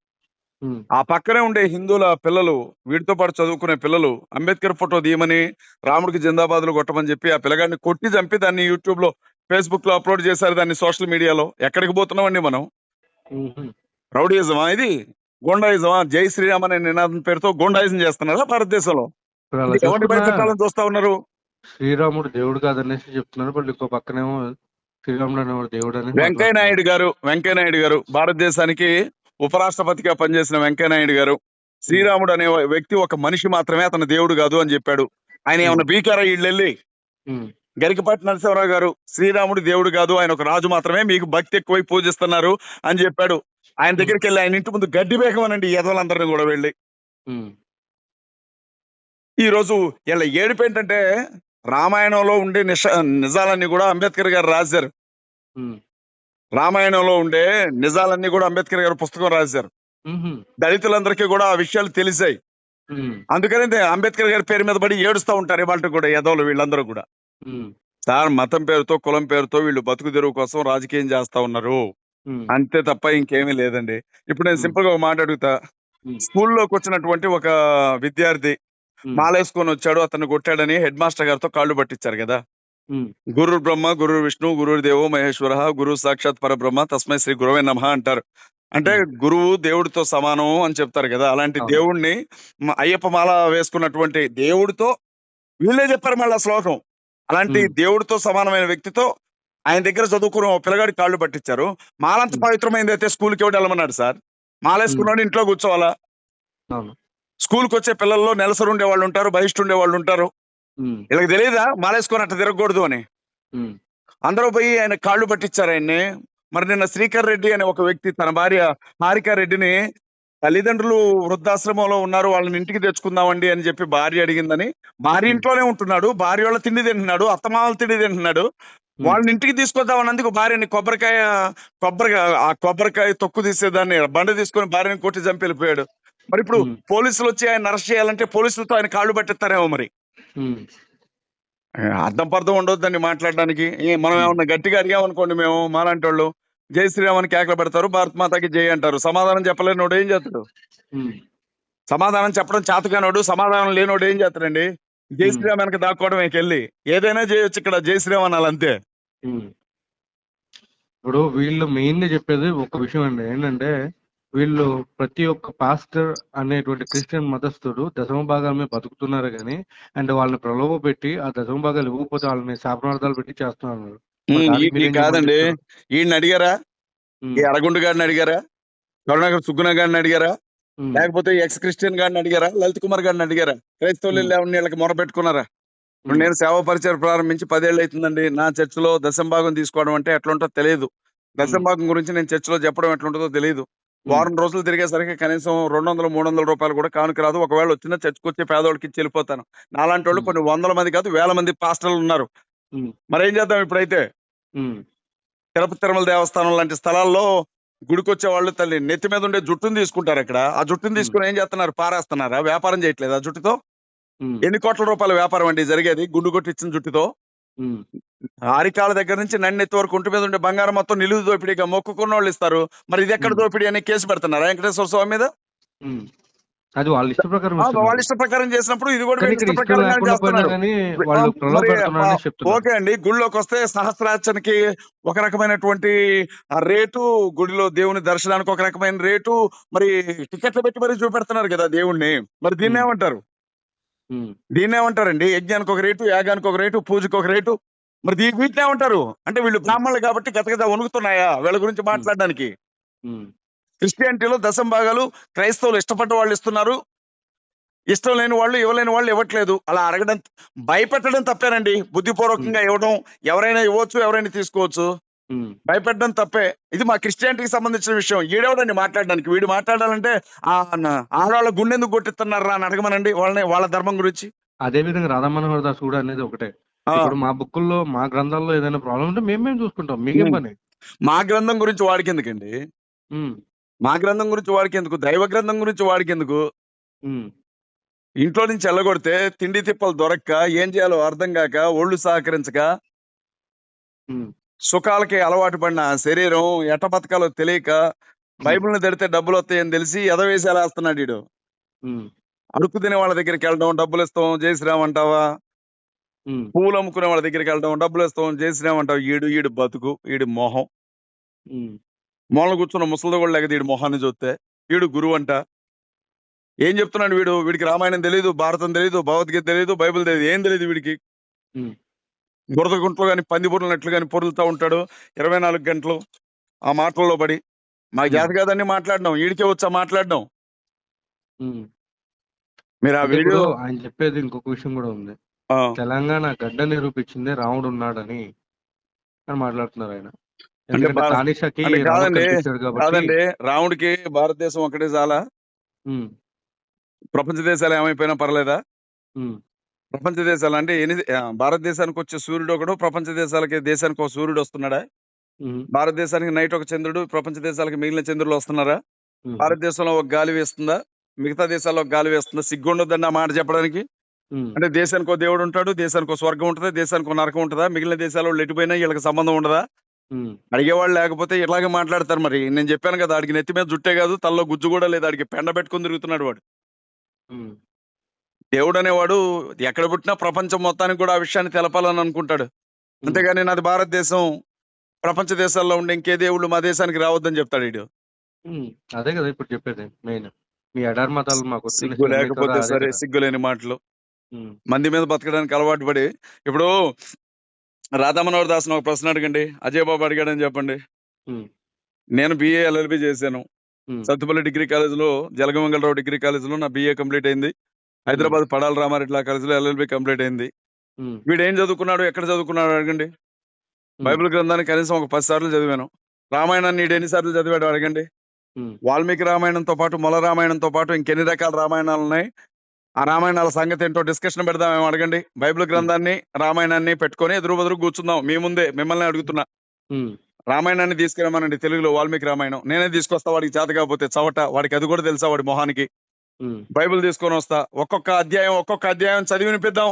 Speaker 2: ఉమ్,
Speaker 1: ఆ పక్కనే ఉండే హిందువుల పిల్లలు, వీటితో పాటు చదువుకునే పిల్లలు అంబేద్కర్ ఫోటో తీయమని, రాముడికి జిందాబాదులు కొట్టమని చెప్పి ఆ పిల్లగాడిని కొట్టి చంపి దాన్ని యూట్యూబ్ లో, ఫేస్బుక్ లో అప్లోడ్ చేశారు. దాన్ని సోషల్ మీడియాలో. ఎక్కడికి పోతున్నామండి మనం?
Speaker 2: ఉమ్.
Speaker 1: రౌడీయిజమా ఇది? గుండాయిజమా? జై శ్రీరామ్ అనే నినాదం పేరుతో గుండాయిజం చేస్తున్నారా భారతదేశంలో?
Speaker 2: ఇప్పుడు అలా
Speaker 1: అంటే ఎవరిని
Speaker 2: చూసుకున్నా
Speaker 1: భయపెట్టాలని చూస్తా ఉన్నారు?
Speaker 2: శ్రీరాముడు దేవుడు కాదనేసి చెప్తున్నారు, బట్ ఇంకో పక్కనేమో శ్రీరాముడు అనేవాడు దేవుడు అనేసి
Speaker 1: వెంకయ్య
Speaker 2: మాట్లాడుతున్నారు.
Speaker 1: నాయుడు గారు, వెంకయ్య నాయుడు గారు భారతదేశానికి ఉపరాష్ట్రపతిగా పనిచేసిన వెంకయ్య నాయుడు గారు,
Speaker 2: ఉమ్,
Speaker 1: శ్రీరాముడు అనే వ్యక్తి ఒక మనిషి మాత్రమే, అతను దేవుడు కాదు అని చెప్పాడు. ఆయన
Speaker 2: ఉమ్,
Speaker 1: ఏమన్నా బీకారా వీళ్ళెళ్ళి?
Speaker 2: ఉమ్,
Speaker 1: గరికపాటి నరసింహరావు గారు, శ్రీరాముడు దేవుడు కాదు, ఆయన ఒక రాజు మాత్రమే, మీకు భక్తి ఎక్కువై పూజిస్తున్నారు అని చెప్పాడు. ఆయన
Speaker 2: ఉమ్,
Speaker 1: దగ్గరికి వెళ్ళి ఆయన ఇంటి ముందు గడ్డి బేగమనండి ఎదవలందరినీ కూడా వెళ్ళి.
Speaker 2: ఉమ్,
Speaker 1: ఈ రోజు వీళ్ళ ఏడుపు ఏంటంటే, రామాయణంలో ఉండే నిజాలన్నీ కూడా అంబేద్కర్ గారు రాశారు.
Speaker 2: ఉమ్,
Speaker 1: రామాయణంలో ఉండే నిజాలన్నీ కూడా అంబేద్కర్ గారు పుస్తకం రాశారు.
Speaker 2: ఉమ్,
Speaker 1: దళితులందరికీ కూడా ఆ విషయాలు తెలిసాయి.
Speaker 2: ఉమ్,
Speaker 1: అందుకని అంబేద్కర్ గారి పేరు మీద పడి ఏడుస్తూ ఉంటారు ఇవాళ కూడా ఎదవలు వీళ్ళందరూ కూడా.
Speaker 2: ఉమ్,
Speaker 1: సార్, మతం పేరుతో, కులం పేరుతో వీళ్ళు బతుకు తెరువు కోసం రాజకీయం చేస్తా ఉన్నారు.
Speaker 2: ఉమ్,
Speaker 1: అంతే తప్ప ఇంకేమీ లేదండి. ఇప్పుడు నేను
Speaker 2: ఉమ్,
Speaker 1: సింపుల్ గా ఒక మాట అడుగుతా.
Speaker 2: ఉమ్,
Speaker 1: స్కూల్లోకి వచ్చినటువంటి ఒక విద్యార్థి
Speaker 2: ఉమ్,
Speaker 1: మాలేసుకొని వచ్చాడు, అతను కొట్టాడని హెడ్ మాస్టర్ గారితో కాళ్ళు పట్టించారు కదా.
Speaker 2: ఉమ్,
Speaker 1: గురు బ్రహ్మ, గురు విష్ణు, గురు దేవో మహేశ్వర, గురు సాక్షాత్ పరబ్రహ్మ, తస్మై శ్రీ గురవే నమః అంటారు. అంటే
Speaker 2: ఉమ్,
Speaker 1: గురువు దేవుడితో సమానం అని చెప్తారు కదా. అలాంటి
Speaker 2: అవును.
Speaker 1: దేవుణ్ణి అయ్యప్ప మాల వేసుకున్నటువంటి దేవుడితో వీళ్ళే చెప్పారు మళ్ళీ ఆ శ్లోకం. అలాంటి
Speaker 2: ఉమ్,
Speaker 1: దేవుడితో సమానమైన వ్యక్తితో ఆయన దగ్గర చదువుకున్న ఓ పిల్లగాడి కాళ్ళు పట్టించారు. మాలంత
Speaker 2: ఉమ్,
Speaker 1: పవిత్రమైంది అయితే స్కూల్కి ఎవడు వెళ్ళమన్నాడు సార్?
Speaker 2: ఉమ్,
Speaker 1: మాలేసుకున్నాడు ఇంట్లో కూర్చోవాలా?
Speaker 2: అవును.
Speaker 1: స్కూల్కి వచ్చే పిల్లల్లో నెలసరి ఉండే వాళ్ళు ఉంటారు, బహిష్టు ఉండే వాళ్ళు ఉంటారు.
Speaker 2: ఉమ్,
Speaker 1: వీళ్ళకి తెలియదా మాలేసుకొని అట్లా తిరగకూడదు అని?
Speaker 2: ఉమ్,
Speaker 1: అందరూ పోయి ఆయన కాళ్ళు పట్టించారు ఆయన్ని. మరి నిన్న శ్రీకర్ రెడ్డి అనే ఒక వ్యక్తి తన భార్య హారికా రెడ్డిని, తల్లిదండ్రులు వృద్ధాశ్రమంలో ఉన్నారు, వాళ్ళని ఇంటికి తెచ్చుకుందామండి అని చెప్పి భార్య అడిగిందని, భార్య
Speaker 2: ఉమ్,
Speaker 1: ఇంట్లోనే ఉంటున్నాడు, భార్య వాళ్ళ తిండి తింటున్నాడు, అత్తమామల తిండి తింటున్నాడు,
Speaker 2: ఉమ్,
Speaker 1: వాళ్ళని ఇంటికి తీసుకొద్దామన్నందుకు భార్యని ఆ కొబ్బరికాయ తొక్కు తీసేదాన్ని బండ తీసుకొని భార్యని కొట్టి చంపి వెళ్ళిపోయాడు. మరి ఇప్పుడు
Speaker 2: ఉమ్,
Speaker 1: పోలీసులు వచ్చి ఆయన అరెస్ట్ చేయాలంటే పోలీసులతో ఆయన కాళ్ళు పట్టిస్తారేమో మరి.
Speaker 2: ఉమ్,
Speaker 1: అర్థం పర్థం ఉండొద్దండి మాట్లాడడానికి. మనం
Speaker 2: ఉమ్,
Speaker 1: ఏమన్నా గట్టిగా అడిగామనుకోండి, మేము మాలాంటి వాళ్ళు జై శ్రీరామ్ అని కేకలు పెడతారు, భారత్ మాతాకి జై అంటారు. సమాధానం చెప్పలేనోడు ఏం చేస్తాడు?
Speaker 2: ఉమ్,
Speaker 1: సమాధానం చెప్పడం చేతకానోడు, సమాధానం లేనోడు ఏం చేస్తాడండి? జై
Speaker 2: ఉమ్,
Speaker 1: శ్రీరామ్ వెనక దాక్కోవడం వెళ్ళి ఏదైనా చేయొచ్చు, ఇక్కడ జై శ్రీరామ్ అనాలి అంతే.
Speaker 2: ఉమ్. ఇప్పుడు వీళ్ళు మెయిన్ చెప్పేది ఒక విషయం అండి, ఏంటంటే వీళ్ళు ప్రతి ఒక్క పాస్టర్ అనేటువంటి క్రిస్టియన్ మతస్థుడు దశమ భాగాల బతుకుతున్నారు కానీ, అండ్ వాళ్ళని ప్రలోభ పెట్టి ఆ దశమ భాగాలు ఇవ్వకపోతే వాళ్ళని శాపనార్థాలు పెట్టి చేస్తున్నారు. మరి దానికి
Speaker 1: ఈ
Speaker 2: మీరేం
Speaker 1: కాదండి,
Speaker 2: చెప్తారు?
Speaker 1: ఈయన అడిగారా?
Speaker 2: ఉమ్,
Speaker 1: ఈ అడగుండు గారిని అడిగారా? కరుణాకర్ సుగ్గున గారిని అడిగారా?
Speaker 2: ఉమ్,
Speaker 1: లేకపోతే ఎక్స్ క్రిస్టియన్ గారిని అడిగారా? లలిత్ కుమార్ గారిని అడిగారా? క్రైస్తవులు
Speaker 2: ఉమ్,
Speaker 1: లేవని వీళ్ళకి మొర పెట్టుకున్నారా? ఇప్పుడు
Speaker 2: ఉమ్,
Speaker 1: నేను సేవా పరిచయం ప్రారంభించి 10 ఏళ్ళు అవుతుందండి. నా చర్చిలో దశంభాగం తీసుకోవడం అంటే ఎట్లుంటో తెలియదు.
Speaker 2: ఉమ్,
Speaker 1: దశంభాగం గురించి నేను చర్చిలో చెప్పడం ఎట్లుంటుందో తెలియదు.
Speaker 2: ఉమ్,
Speaker 1: వారం రోజులు తిరిగేసరికి కనీసం 200, 300 రూపాయలు కూడా కానుక రాదు. ఒకవేళ వచ్చినా చర్చికి వచ్చే పేదోళ్ళకి ఇచ్చి వెళ్ళిపోతాను. నాలాంటి వాళ్ళు
Speaker 2: ఉమ్,
Speaker 1: కొన్ని వందల మంది కాదు, వేల మంది పాస్టర్లు ఉన్నారు.
Speaker 2: ఉమ్,
Speaker 1: మరేం చేద్దాం ఇప్పుడైతే?
Speaker 2: ఉమ్,
Speaker 1: తిరుపతి తిరుమల దేవస్థానం లాంటి స్థలాల్లో గుడికొచ్చే వాళ్ళు తల్లి నెత్తి మీద ఉండే జుట్టుని తీసుకుంటారు ఇక్కడ. ఆ జుట్టుని
Speaker 2: ఉమ్,
Speaker 1: తీసుకొని ఏం చేస్తున్నారు? పారేస్తున్నారా? వ్యాపారం చేయట్లేదా జుట్టుతో?
Speaker 2: ఉమ్,
Speaker 1: ఎన్ని కోట్ల రూపాయల వ్యాపారం అండి జరిగేది గుండు కొట్టిచ్చిన జుట్టుతో?
Speaker 2: ఉమ్,
Speaker 1: అరికాల దగ్గర నుంచి నన్నెత్తి వరకు ఒంటి మీద ఉండే బంగారం మొత్తం నిలువు దోపిడీగా మొక్కుకున్నోళ్ళు ఇస్తారు. మరి ఇది ఎక్కడ
Speaker 2: ఉమ్,
Speaker 1: దోపిడీ అని కేసు పెడుతున్నారా వెంకటేశ్వర స్వామి మీద?
Speaker 2: ఉమ్. అది వాళ్ళ ఇష్ట ప్రకారం
Speaker 1: వాళ్ళ
Speaker 2: ఇస్తున్నారు.
Speaker 1: ఇష్ట ప్రకారం చేసినప్పుడు ఇది కూడా
Speaker 2: కానీ
Speaker 1: వీళ్ళ
Speaker 2: ఇక్కడ
Speaker 1: ఇష్ట
Speaker 2: ఇష్టం
Speaker 1: ప్రకారంగానే
Speaker 2: లేకుండా పోయినా
Speaker 1: చేస్తున్నారు.
Speaker 2: కానీ
Speaker 1: ఆ,
Speaker 2: వాళ్ళు ప్రలోభ
Speaker 1: మరి
Speaker 2: పెడుతున్నారని చెప్తున్నారు.
Speaker 1: ఓకే అండి, గుళ్ళోకి వస్తే సహస్రార్చనకి ఒక రకమైనటువంటి ఆ రేటు, గుడిలో దేవుని దర్శనానికి ఒక రకమైన రేటు, మరి టికెట్లు పెట్టి మరి చూపెడుతున్నారు కదా దేవుణ్ణి. మరి దీన్ని
Speaker 2: ఉమ్,
Speaker 1: ఏమంటారు?
Speaker 2: ఉమ్,
Speaker 1: దీన్ని ఏమంటారండి? యజ్ఞానికి ఒక రేటు, యాగానికి ఒక రేటు, పూజకి ఒక రేటు. మరి వీటిని ఏమంటారు? అంటే వీళ్ళు
Speaker 2: ఉమ్,
Speaker 1: బ్రాహ్మణులు కాబట్టి గతగత వణుకుతున్నాయా వీళ్ళ గురించి
Speaker 2: ఉమ్,
Speaker 1: మాట్లాడడానికి?
Speaker 2: ఉమ్,
Speaker 1: క్రిస్టియానిటీలో దశం భాగాలు క్రైస్తవులు ఇష్టపడ్డ వాళ్ళు ఇస్తున్నారు, ఇష్టం లేని వాళ్ళు ఇవ్వలేని వాళ్ళు ఇవ్వట్లేదు. అలా అడగడం, భయపెట్టడం తప్పేనండి.
Speaker 2: ఉమ్,
Speaker 1: బుద్ధిపూర్వకంగా ఇవ్వడం, ఎవరైనా ఇవ్వచ్చు, ఎవరైనా తీసుకోవచ్చు.
Speaker 2: ఉమ్.
Speaker 1: భయపెట్టడం తప్పే. ఇది మా క్రిస్టియానిటీకి సంబంధించిన విషయం. ఈడెవడండి మాట్లాడడానికి? వీడు మాట్లాడాలంటే ఆడవాళ్ళ గుండెందుకు కొట్టిస్తున్నారా అని అడగమనండి వాళ్ళని, వాళ్ళ ధర్మం గురించి.
Speaker 2: అదే విధంగా రాధా మనోహర్ దాస్ కూడా అనేది ఒకటే.
Speaker 1: ఆ
Speaker 2: ఇప్పుడు మా బుక్కుల్లో మా గ్రంథాల్లో ఏదైనా ప్రాబ్లం ఉంటే మేము చూసుకుంటాం, మీకేం
Speaker 1: ఉమ్.
Speaker 2: పని?
Speaker 1: మా గ్రంథం గురించి వాడికి ఎందుకండి?
Speaker 2: ఉమ్,
Speaker 1: మా గ్రంథం గురించి వాడికి ఎందుకు? దైవ గ్రంథం గురించి వాడికి ఎందుకు?
Speaker 2: ఉమ్,
Speaker 1: ఇంట్లో నుంచి వెళ్ళగొడితే తిండి తిప్పలు దొరక్క ఏం చేయాలో అర్థం కాక, ఒళ్ళు సహకరించక,
Speaker 2: ఉమ్,
Speaker 1: సుఖాలకి అలవాటు పడిన ఆ శరీరం ఎట్ట బతకాలో తెలియక,
Speaker 2: ఉమ్,
Speaker 1: బైబిల్ని తిడితే డబ్బులు వస్తాయని తెలిసి ఎదవేసేలాస్తున్నాడు వీడు.
Speaker 2: ఉమ్,
Speaker 1: అడుక్కు తినే వాళ్ళ దగ్గరికి వెళ్ళడం, డబ్బులు ఇస్తాం జై శ్రీరామ్ అంటావా?
Speaker 2: ఉమ్,
Speaker 1: పూలు అమ్ముకునే వాళ్ళ దగ్గరికి వెళ్ళడం, డబ్బులు ఇస్తాం జై శ్రీరామ్ అంటావా? ఈడు బతుకు, ఈడు మొహం.
Speaker 2: ఉమ్,
Speaker 1: మూలన కూర్చున్న ముసలిది కూడా లేక వీడి మొహాన్ని చూస్తే వీడు గురువు అంట. ఏం చెప్తున్నాడు వీడు? వీడికి రామాయణం తెలియదు, భారతం తెలియదు, భగవద్గీత తెలియదు, బైబిల్ తెలియదు, ఏం తెలియదు వీడికి.
Speaker 2: ఉమ్,
Speaker 1: బురద గుంట్లో కానీ పంది బుర్రనట్లు కానీ పొరులుతూ ఉంటాడు 24 గంటలు ఆ మాటల్లో పడి. మా
Speaker 2: ఉమ్,
Speaker 1: జాత కాదని మాట్లాడడం, ఈడికే వచ్చా మాట్లాడడం.
Speaker 2: ఉమ్.
Speaker 1: మీరు ఆ
Speaker 2: అంటే ఇప్పుడు
Speaker 1: వీడియో
Speaker 2: ఆయన చెప్పేది ఇంకొక విషయం కూడా ఉంది.
Speaker 1: ఆ,
Speaker 2: తెలంగాణ గడ్డ నిరూపించిందే రాముడు ఉన్నాడని అని మాట్లాడుతున్నారు ఆయన.
Speaker 1: అంటే
Speaker 2: ఎందుకంటే తానిషాకి
Speaker 1: అంటే
Speaker 2: రాముడు
Speaker 1: కాదండి,
Speaker 2: కనిపించాడు కాబట్టి.
Speaker 1: కాదండి, రాముడికి భారతదేశం ఒకటే చాలా?
Speaker 2: ఉమ్,
Speaker 1: ప్రపంచ దేశాలు ఏమైపోయినా పర్లేదా?
Speaker 2: ఉమ్,
Speaker 1: ప్రపంచ దేశాలు అంటే భారతదేశానికి వచ్చే సూర్యుడు ఒకడు, ప్రపంచ దేశానికి ఒక సూర్యుడు వస్తున్నాడా?
Speaker 2: ఉమ్,
Speaker 1: భారతదేశానికి నైట్ ఒక చంద్రుడు, ప్రపంచ దేశాలకు మిగిలిన చంద్రులు వస్తున్నారా?
Speaker 2: ఉమ్,
Speaker 1: భారతదేశంలో ఒక గాలి వేస్తుందా? మిగతా దేశాల్లో ఒక గాలి వేస్తుందా? సిగ్గుండొద్దండి ఆ మాట చెప్పడానికి.
Speaker 2: ఉమ్,
Speaker 1: అంటే దేశానికి ఒక దేవుడు ఉంటాడు, దేశానికి ఒక స్వర్గం ఉంటది, దేశానికి ఒక నరకం ఉంటదా? మిగిలిన దేశాల వాళ్ళు ఎటుపోయినా వీళ్ళకి సంబంధం ఉండదా?
Speaker 2: ఉమ్,
Speaker 1: అడిగేవాళ్ళు లేకపోతే ఇట్లాగే మాట్లాడతారు. మరి నేను చెప్పాను కదా, ఆడికి నెత్తి మీద జుట్టే కాదు, తల్లో గుజ్జు కూడా లేదు, ఆడికి పెండ పెట్టుకుని తిరుగుతున్నాడు వాడు.
Speaker 2: ఉమ్,
Speaker 1: దేవుడు అనేవాడు ఎక్కడ పుట్టినా ప్రపంచం మొత్తానికి కూడా ఆ విషయాన్ని తెలపాలని అనుకుంటాడు.
Speaker 2: ఉమ్,
Speaker 1: అంతేగాని నాది భారతదేశం, ప్రపంచ దేశాల్లో ఉండే ఇంకే దేవుళ్ళు మా దేశానికి రావద్దని చెప్తాడు వీడు.
Speaker 2: ఉమ్. అదే కదా ఇప్పుడు చెప్పేది మెయిన్. మీ ఎడారి మతాలు మాకు వద్దులే
Speaker 1: సిగ్గు
Speaker 2: ఇవన్నీ కూడా
Speaker 1: లేకపోతే
Speaker 2: అదే
Speaker 1: సరే,
Speaker 2: కదా.
Speaker 1: సిగ్గులేని మాటలు.
Speaker 2: ఉమ్,
Speaker 1: మంది మీద బతకడానికి అలవాటు పడి, ఇప్పుడు రాధామనోహర్ దాస్ ఒక ప్రశ్న అడగండి, అజయ్ బాబు అడిగాడని చెప్పండి.
Speaker 2: ఉమ్,
Speaker 1: నేను బిఏ ఎల్ఎల్బి చేశాను.
Speaker 2: ఉమ్,
Speaker 1: సత్తుపల్లి డిగ్రీ కాలేజీలో, జలగమంగళరావు డిగ్రీ కాలేజీలో నా బిఏ కంప్లీట్ అయింది.
Speaker 2: ఉమ్,
Speaker 1: హైదరాబాద్ పడాల రామారెడ్డి లా కాలేజీలో ఎల్ఎల్బి కంప్లీట్ అయింది.
Speaker 2: ఉమ్,
Speaker 1: వీడు ఏం చదువుకున్నాడు, ఎక్కడ చదువుకున్నాడు అడగండి.
Speaker 2: ఉమ్,
Speaker 1: బైబిల్ గ్రంథాన్ని కనీసం ఒక 10 సార్లు చదివాను. రామాయణాన్ని ఈడు ఎన్నిసార్లు చదివాడు అడగండి.
Speaker 2: ఉమ్,
Speaker 1: వాల్మీకి రామాయణంతో పాటు, మొల రామాయణంతో పాటు ఇంకెన్ని రకాల రామాయణాలు ఉన్నాయి? ఆ రామాయణాల సంగతి ఏంటో డిస్కషన్ పెడదామేమో అడగండి. బైబిల్
Speaker 2: ఉమ్,
Speaker 1: గ్రంథాన్ని, రామాయణాన్ని పెట్టుకొని ఎదురు బెదురు కూర్చుందాం. మీ ముందే మిమ్మల్ని అడుగుతున్నా.
Speaker 2: ఉమ్,
Speaker 1: రామాయణాన్ని తీసుకురమ్మనండి, తెలుగులో వాల్మీకి రామాయణం. నేనే తీసుకొస్తా, వాడికి చేత కాకపోతే చవట, వాడికి అది కూడా తెలుసా వాడి మొహానికి?
Speaker 2: ఉమ్,
Speaker 1: బైబిల్ తీసుకొని వస్తా, ఒక్కొక్క అధ్యాయం చదివి వినిపిద్దాం.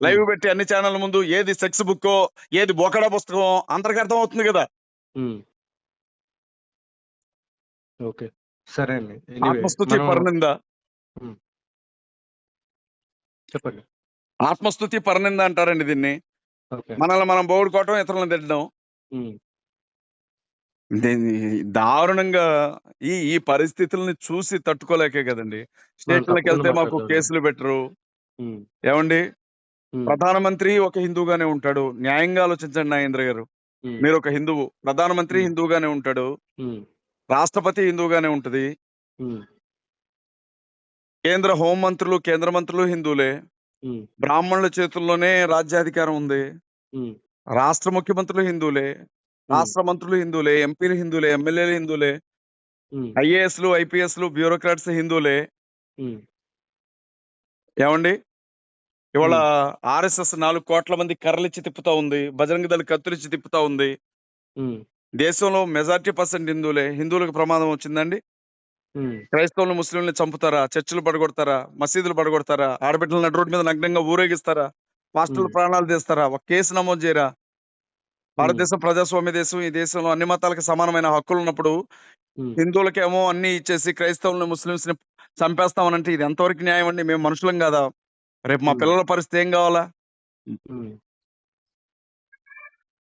Speaker 1: లైవ్
Speaker 2: ఉమ్,
Speaker 1: పెట్టి అన్ని ఛానళ్ళ ముందు, ఏది సెక్స్ బుక్కో, ఏది బోకడా పుస్తకం అందరికి అర్థం అవుతుంది కదా.
Speaker 2: ఉమ్. ఓకే, సరే అండి. ఎనీవే
Speaker 1: ఆత్మస్తుతి
Speaker 2: మనం
Speaker 1: పరనింద,
Speaker 2: ఉమ్, చెప్పండి.
Speaker 1: ఆత్మస్తుతి పరనింద అంటారండి దీన్ని.
Speaker 2: ఓకే.
Speaker 1: మనల్ని మనం పోగొట్టుకోవటం, ఇతరులను తిట్టడం.
Speaker 2: ఉమ్,
Speaker 1: దీన్ని దారుణంగా ఈ ఈ పరిస్థితుల్ని చూసి తట్టుకోలేకే కదండి
Speaker 2: మనం
Speaker 1: స్టేషన్లకు
Speaker 2: తప్పకుండా
Speaker 1: వెళ్తే మాకు
Speaker 2: మాట్లాడదాం.
Speaker 1: కేసులు పెట్టరు.
Speaker 2: ఉమ్,
Speaker 1: ఏమండి,
Speaker 2: ఉమ్,
Speaker 1: ప్రధానమంత్రి ఒక హిందూగానే ఉంటాడు. న్యాయంగా ఆలోచించండి నాగేంద్ర గారు.
Speaker 2: ఉమ్,
Speaker 1: మీరు ఒక హిందువు, ప్రధానమంత్రి
Speaker 2: ఉమ్,
Speaker 1: హిందూగానే ఉంటాడు,
Speaker 2: ఉమ్,
Speaker 1: రాష్ట్రపతి హిందూగానే ఉంటది,
Speaker 2: ఉమ్,
Speaker 1: కేంద్ర హోంమంత్రులు, కేంద్ర మంత్రులు హిందువులే,
Speaker 2: ఉమ్,
Speaker 1: బ్రాహ్మణుల చేతుల్లోనే రాజ్యాధికారం ఉంది,
Speaker 2: ఉమ్,
Speaker 1: రాష్ట్ర ముఖ్యమంత్రులు హిందువులే,
Speaker 2: ఉమ్,
Speaker 1: రాష్ట్ర మంత్రులు హిందువులే, ఎంపీలు హిందువులే, ఎమ్మెల్యేలు హిందువులే,
Speaker 2: ఉమ్,
Speaker 1: ఐఏఎస్లు, ఐపీఎస్లు, బ్యూరోక్రాట్స్ హిందువులే.
Speaker 2: ఉమ్,
Speaker 1: ఏమండి, ఇవాళ
Speaker 2: ఉమ్,
Speaker 1: ఆర్ఎస్ఎస్ 4 కోట్ల మంది కర్రలిచ్చి తిప్పుతా ఉంది, బజరంగ దళ్ కత్తులిచ్చి తిప్పుతా ఉంది.
Speaker 2: ఉమ్,
Speaker 1: దేశంలో మెజారిటీ పర్సెంట్ హిందువులే. హిందువులకు ప్రమాదం వచ్చిందండి?
Speaker 2: ఉమ్,
Speaker 1: క్రైస్తవులు, ముస్లింలని చంపుతారా? చర్చిలు పడగొడతారా? మసీదులు పడగొడతారా? ఆడబిడ్డలు నడి రోడ్డు మీద నగ్నంగా ఊరేగిస్తారా? పాస్టర్ల
Speaker 2: ఉమ్,
Speaker 1: ప్రాణాలు తీస్తారా? ఒక కేసు నమోదు చేయరా?
Speaker 2: ఉమ్,
Speaker 1: భారతదేశం ప్రజాస్వామ్య దేశం. ఈ దేశంలో అన్ని మతాలకు సమానమైన హక్కులున్నప్పుడు
Speaker 2: ఉమ్,
Speaker 1: హిందువులకేమో అన్నీ ఇచ్చేసి క్రైస్తవులను, ముస్లిమ్స్‌ని చంపేస్తామనంటే ఇది ఎంతవరకు న్యాయం అండి? మేము మనుషులం గాదా? రేపు మా
Speaker 2: ఉమ్,
Speaker 1: పిల్లల పరిస్థితి ఏం గావాలా?
Speaker 2: ఉమ్.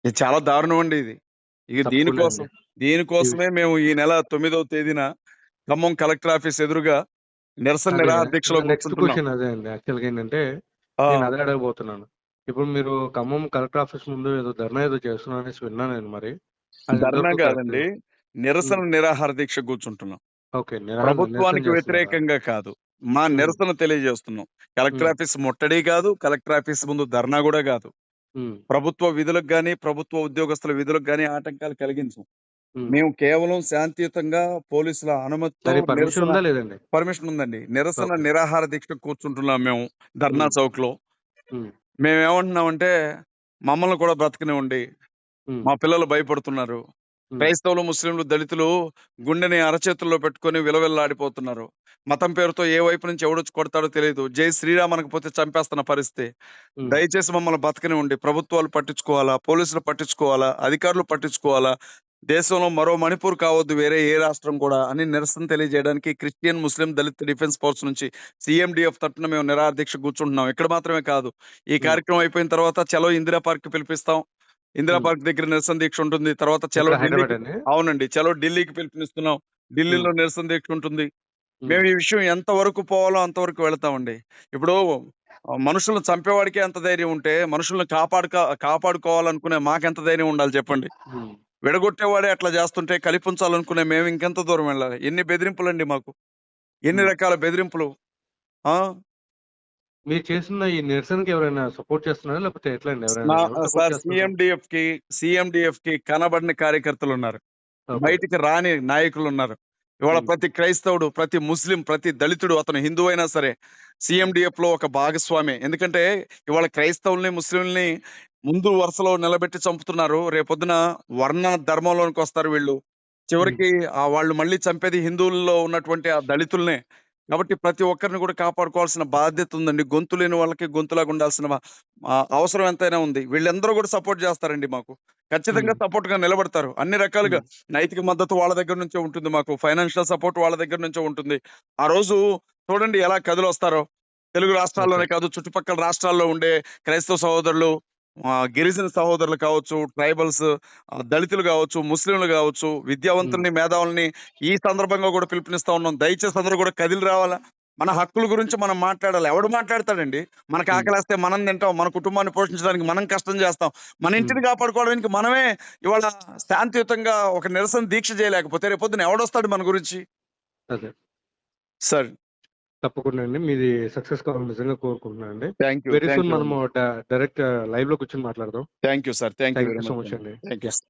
Speaker 1: ఇది చాలా దారుణం అండి ఇది. ఇక
Speaker 2: తప్పకుండా
Speaker 1: దీనికోసం
Speaker 2: అండి. ఈ
Speaker 1: దీనికోసమే
Speaker 2: విషయం
Speaker 1: మేము ఈ నెల 9వ తేదీన ఖమ్మం కలెక్టర్ ఆఫీస్ ఎదురుగా నిరసన
Speaker 2: అదే
Speaker 1: నిరాహార దీక్షలో
Speaker 2: నెక్స్ట్
Speaker 1: కూర్చుంటున్నాం.
Speaker 2: క్వశ్చన్ అదే అండి. యాక్చువల్గా ఏంటంటే నేను
Speaker 1: ఆ!
Speaker 2: అదే అడగబోతున్నాను. ఇప్పుడు మీరు ఖమ్మం కలెక్టర్ ఆఫీస్ ముందు ఏదో ధర్నా ఏదో చేస్తున్నారు అనేసి విన్నాను నేను మరి. అది
Speaker 1: ధర్నా
Speaker 2: ఎంతవరకు కరెక్ట్?
Speaker 1: గాదండి. నిరసన నిరాహార దీక్ష కూర్చుంటున్నాం.
Speaker 2: ఓకే. నిరసన
Speaker 1: ప్రభుత్వానికి
Speaker 2: చేస్తున్నారా?
Speaker 1: వ్యతిరేకంగా కాదు. మా
Speaker 2: ఉమ్,
Speaker 1: నిరసన తెలియజేస్తున్నాం. కలెక్టర్
Speaker 2: ఉమ్,
Speaker 1: ఆఫీస్ ముట్టడి గాదు. కలెక్టర్ ఆఫీస్ ముందు ధర్నా గూడా గాదు.
Speaker 2: ఉమ్,
Speaker 1: ప్రభుత్వ విధులకు గాని, ప్రభుత్వ ఉద్యోగస్తుల విధులకు గాని ఆటంకాలు కలిగించం.
Speaker 2: ఉమ్.
Speaker 1: మేము కేవలం శాంతియుతంగా పోలీసుల అనుమతితో
Speaker 2: దానికి పర్మిషన్
Speaker 1: నిరసన
Speaker 2: ఉందా లేదండి?
Speaker 1: పర్మిషన్ ఉందండి. నిరసన
Speaker 2: ఓకే.
Speaker 1: నిరాహార దీక్ష కూర్చుంటున్నాం మేము ధర్నా
Speaker 2: ఉమ్,
Speaker 1: చౌక్‌లో.
Speaker 2: ఉమ్,
Speaker 1: మేమేమంటున్నామంటే మమ్మల్ని కూడా బ్రతకనివ్వండి.
Speaker 2: ఉమ్,
Speaker 1: మా పిల్లలు భయపడుతున్నారు.
Speaker 2: ఉమ్,
Speaker 1: క్రైస్తవులు, ముస్లింలు, దళితులు గుండెని అరచేతుల్లో పెట్టుకొని విలవిల్లాడిపోతున్నారు. మతం పేరుతో ఏ వైపు నుంచి ఎవడొచ్చి కొడతాడో తెలీదు. జై శ్రీరామ్ అనకపోతే చంపేస్తున్న పరిస్థితి.
Speaker 2: ఉమ్,
Speaker 1: దయచేసి మమ్మల్ని బతకనివ్వండి. ప్రభుత్వాలు పట్టించుకోవాలా? పోలీసులు పట్టించుకోవాలా? అధికారులు పట్టించుకోవాలా? దేశంలో మరో మణిపూర్ కావద్దు వేరే ఏ రాష్ట్రం కూడా అని నిరసన తెలియజేయడానికి క్రిస్టియన్, ముస్లిం, దళిత్ డిఫెన్స్ ఫోర్స్ నుంచి సీఎండీఎఫ్ తరపున మేము నిరాహార దీక్ష కూర్చుంటున్నాం. ఇక్కడ మాత్రమే కాదు. ఈ
Speaker 2: ఉమ్,
Speaker 1: కార్యక్రమం అయిపోయిన తర్వాత చలో ఇందిరా పార్క్‌కి పిలిపిస్తాం. ఇందిరా
Speaker 2: ఉమ్.
Speaker 1: పార్క్ దగ్గర నిరసన దీక్ష ఉంటుంది. తర్వాత చలో
Speaker 2: ఎక్కడ హైదరాబాద్
Speaker 1: ఢిల్లీకి
Speaker 2: అండి?
Speaker 1: అవునండి. చలో ఢిల్లీకి పిలుపునిస్తున్నాం.
Speaker 2: ఉమ్,
Speaker 1: ఢిల్లీలో నిరసన దీక్ష ఉంటుంది.
Speaker 2: ఉమ్,
Speaker 1: మేము ఈ విషయం ఎంత వరకు పోవాలో అంతవరకు వెళ్తామండి. ఇప్పుడు మనుషుల్ని చంపేవాడికే అంత ధైర్యం ఉంటే, మనుషుల్ని కాపాడుకోవాలనుకునే మాకెంత ధైర్యం ఉండాలి చెప్పండి?
Speaker 2: ఉమ్,
Speaker 1: విడగొట్టేవాడే అట్లా చేస్తుంటే కలిపుంచాలనుకునే మేము ఇంకెంత దూరం వెళ్ళాలి? ఎన్ని బెదిరింపులండి మాకు? ఎన్ని
Speaker 2: ఉమ్.
Speaker 1: రకాల బెదిరింపులు? ఆ!
Speaker 2: మీరు చేస్తున్న ఈ నిరసనకి ఎవరైనా సపోర్ట్ చేస్తున్నారా? లేకపోతే ఎట్లా అండి? ఎవరైనా
Speaker 1: నా
Speaker 2: ఎవరు సపోర్ట్
Speaker 1: సార్
Speaker 2: చేస్తున్నారు?
Speaker 1: సీఎండీఎఫ్‌కి కనబడని కార్యకర్తలున్నారు.
Speaker 2: ఓకే.
Speaker 1: బయటికి రాని నాయకులున్నారు. ఇవాళ
Speaker 2: ఉమ్,
Speaker 1: ప్రతి క్రైస్తవుడు, ప్రతి ముస్లిం, ప్రతి దళితుడు అతను హిందువైనా సరే
Speaker 2: ఉమ్,
Speaker 1: సీఎండీఎఫ్‌లో ఒక భాగస్వామే. ఎందుకంటే ఇవాళ క్రైస్తవుల్ని, ముస్లింల్ని ముందు వరుసలో నిలబెట్టి చంపుతున్నారు. రేపొద్దున వర్ణ ధర్మంలోనికొస్తారు వీళ్ళు.
Speaker 2: ఉమ్,
Speaker 1: చివరికి వాళ్ళు మళ్ళీ చంపేది హిందువుల్లో ఉన్నటువంటి ఆ దళితులనే. కాబట్టి ప్రతి ఒక్కరిని కూడా కాపాడుకోవాల్సిన బాధ్యత ఉందండి. గొంతు లేని వాళ్ళకి గొంతులాగా ఉండాల్సిన అవసరం ఎంతైనా ఉంది. వీళ్ళందరూ కూడా సపోర్ట్ చేస్తారండి మాకు. ఖచ్చితంగా
Speaker 2: ఉమ్,
Speaker 1: సపోర్ట్‌గా నిలబడతారు. అన్ని రకాలుగా
Speaker 2: ఉమ్,
Speaker 1: నైతిక మద్దతు వాళ్ళ దగ్గర నుంచే ఉంటుంది మాకు. ఫైనాన్షియల్ సపోర్ట్ వాళ్ళ దగ్గర నుంచే ఉంటుంది. ఆ రోజు చూడండి ఎలా కదిలొస్తారో. తెలుగు
Speaker 2: ఓకే.
Speaker 1: రాష్ట్రాల్లోనే కాదు చుట్టుపక్కల రాష్ట్రాల్లో ఉండే క్రైస్తవ సహోదరులు, గిరిజన సహోదరులు కావచ్చు, ట్రైబల్స్, దళితులు కావచ్చు, ముస్లింలు కావచ్చు,
Speaker 2: ఉమ్,
Speaker 1: విద్యావంతుల్ని, మేధావుల్ని ఈ సందర్భంగా కూడా పిలుపునిస్తా ఉన్నాం. దయచేసి అందరూ కూడా కదిలి రావాలా. మన హక్కుల గురించి మనం మాట్లాడాలి. ఎవడు మాట్లాడతాడండి? మనకు
Speaker 2: ఉమ్,
Speaker 1: ఆకలేస్తే మనం తింటాం. మన కుటుంబాన్ని పోషించడానికి మనం కష్టం చేస్తాం. మన
Speaker 2: ఉమ్.
Speaker 1: ఇంటిని కాపాడుకోవడానికి మనమే ఇవాళ శాంతియుతంగా ఒక నిరసన దీక్ష చేయలేకపోతే రేపొద్దున ఎవడొస్తాడు మన గురించి?
Speaker 2: అదే.
Speaker 1: సార్
Speaker 2: తప్పకుండా అండి. మీది సక్సెస్ కావాలని నిజంగా కోరుకుంటున్నాను అండి.
Speaker 1: Thank you.
Speaker 2: Very
Speaker 1: thank
Speaker 2: soon
Speaker 1: you
Speaker 2: మనము
Speaker 1: అండి.
Speaker 2: డైరెక్ట్ లైవ్‌లో కూర్చొని మాట్లాడదాం.
Speaker 1: Thank you sir. Thank you
Speaker 2: thank
Speaker 1: very
Speaker 2: you so
Speaker 1: much
Speaker 2: much
Speaker 1: అండి.
Speaker 2: అండి.
Speaker 1: Thank you.
Speaker 2: యాహ్!